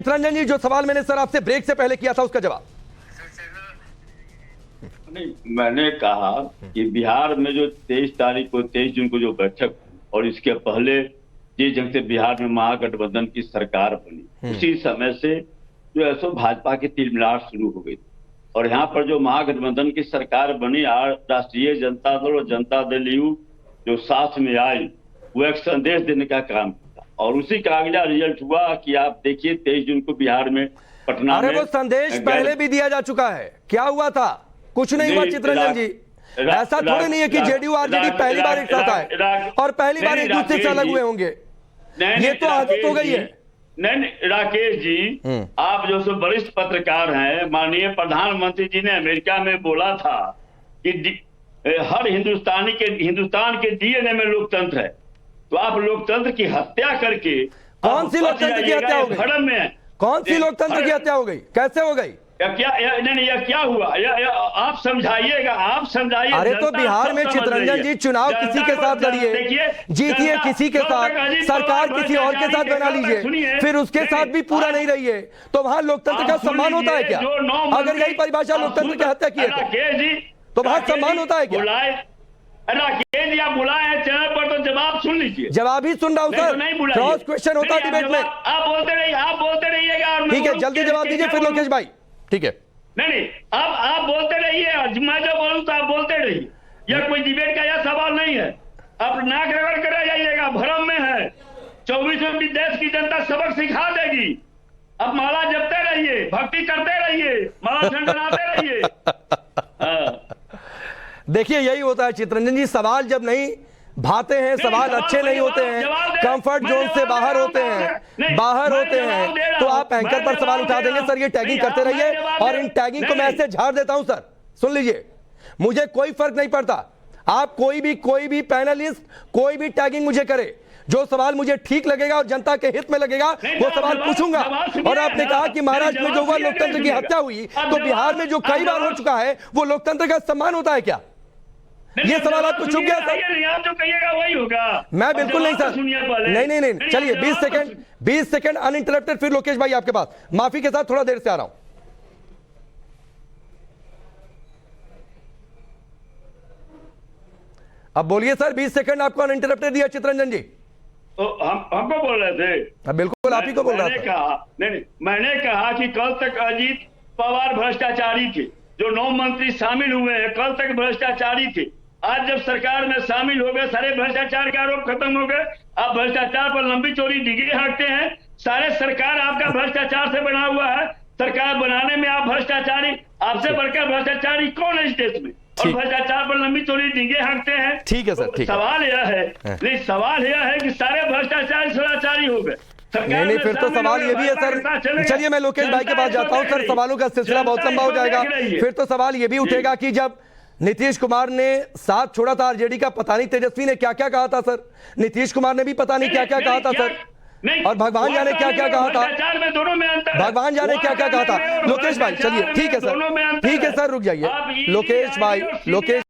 चितरंजन जी, जो सवाल मैंने सर आपसे ब्रेक से पहले किया था उसका जवाब। नहीं, मैंने कहा कि बिहार में जो 23 जून को जो बैठक और इसके पहले जिस ढंग से बिहार में महागठबंधन की सरकार बनी उसी समय से जो है सो भाजपा की तिलमिलाट शुरू हो गई। और यहाँ पर जो महागठबंधन की सरकार बनी, आज राष्ट्रीय जनता दल और जनता दल यू जो साथ में आई, वो एक संदेश देने का काम किया और उसी का अगला रिजल्ट हुआ कि आप देखिए 23 जून को बिहार में पटना में। अरे वो संदेश पहले भी दिया जा चुका है, क्या हुआ था? कुछ नहीं हुआ चितरंजन जी। ऐसा थोड़ी नहीं है कि जेडीयू आरजेडी पहली बार एक साथ आए और पहली बार एक दूसरे से अलग हुए होंगे। ये तो आदत हो गई है। नहीं राकेश जी, आप जो सो वरिष्ठ पत्रकार हैं, माननीय प्रधानमंत्री जी ने अमेरिका में बोला था कि हर हिंदुस्तान के डीएनए में लोकतंत्र है। तो आप लोकतंत्र की हत्या करके कौन सी लोकतंत्र की हत्या हो गई? भ्रम में कौन सी लोकतंत्र की हत्या हो गई? कैसे हो गई? नहीं, यह क्या हुआ? आप समझाइएगा, आप समझाइए। अरे तो बिहार में चितरंजन जी चुनाव किसी के साथ लड़िए, जीतिए किसी के साथ, सरकार किसी और के साथ बना लीजिए, फिर उसके साथ भी पूरा नहीं रहिए, तो वहां लोकतंत्र का सम्मान होता है क्या? अगर यही परिभाषा लोकतंत्र की हत्या की है तो वहां सम्मान होता है क्या? राकेश जी, आप बुलाए हैं चैनल पर तो जवाब सुन लीजिए। जवाब ही सुन रहा हूं सर, क्रॉस क्वेश्चन होता है डिबेट में। आप बोलते रहिएगा। ठीक है, जल्दी जवाब दीजिए फिर लोकेश भाई। ठीक है, नहीं, आप बोलते रहिए, मैं जो बोलूं तो आप बोलते रहिए। यह कोई डिबेट का यह सवाल नहीं है। आप नाक रगड़ कर जाइएगा, भ्रम में है। 24वीं देश की जनता सबक सिखा देगी। अब माला जपते रहिए, भक्ति करते रहिए, माला झंडनाते रहिए। देखिए यही होता है चितरंजन जी, सवाल जब नहीं भाते हैं, सवाल अच्छे नहीं होते हैं, कंफर्ट जोन से बाहर होते हैं, तो आप एंकर पर सवाल उठा देंगे। सर ये टैगिंग करते रहिए और इन टैगिंग को मैं ऐसे झाड़ देता हूं। सर सुन लीजिए, मुझे कोई फर्क नहीं पड़ता, आप कोई भी पैनलिस्ट कोई भी टैगिंग मुझे करे, जो सवाल मुझे ठीक लगेगा और जनता के हित में लगेगा वो सवाल पूछूंगा। और आपने कहा कि महाराष्ट्र में जो हुआ लोकतंत्र की हत्या हुई, तो बिहार में जो कई बार हो चुका है वो लोकतंत्र का सम्मान होता है क्या? ये सवाल आपको चुप गया सर? आप जो कहिएगा वही होगा। मैं बिल्कुल नहीं सर, नहीं, चलिए 20 सेकंड अनइंटरप्टेड, फिर लोकेश भाई आपके पास। माफी के साथ थोड़ा देर से आ रहा हूं। अब बोलिए सर, 20 सेकंड आपको अनइंटरप्टेड दिया चितरंजन जी। तो हमको बोल रहे थे? बिल्कुल आप ही को बोल रहा था। नहीं, मैंने कहा कि कल तक अजीत पवार भ्रष्टाचारी थे, जो 9 मंत्री शामिल हुए हैं कल तक भ्रष्टाचारी थे। आज जब सरकार में शामिल हो गए, सारे भ्रष्टाचार के आरोप खत्म हो गए। आप भ्रष्टाचार पर लंबी चौड़ी डिग्री हाँकते हैं। सारे सरकार आपका भ्रष्टाचार से बना हुआ है। सरकार बनाने में आप भ्रष्टाचारी, आपसे बढ़कर भ्रष्टाचारी कौन है इस देश में? और भ्रष्टाचार पर लंबी चौड़ी डिग्री हाँकते हैं। ठीक है सर, ठीक है। सवाल यह है कि सारे भ्रष्टाचारी सदाचारी हो गए। नहीं, फिर तो सवाल ये भी है सर। चलिए मैं लोकेश भाई के पास जाता हूं सर, सवालों का सिलसिला बहुत लंबा हो जाएगा। फिर तो सवाल ये भी उठेगा कि जब नीतीश कुमार ने साथ छोड़ा था आरजेडी का, पता नहीं तेजस्वी ने क्या क्या कहा था सर, नीतीश कुमार ने भी पता नहीं क्या क्या कहा था सर, और भगवान जाने क्या क्या कहा था, भगवान जाने क्या क्या कहा था। लोकेश भाई चलिए, ठीक है सर, रुक जाइए लोकेश भाई, लोकेश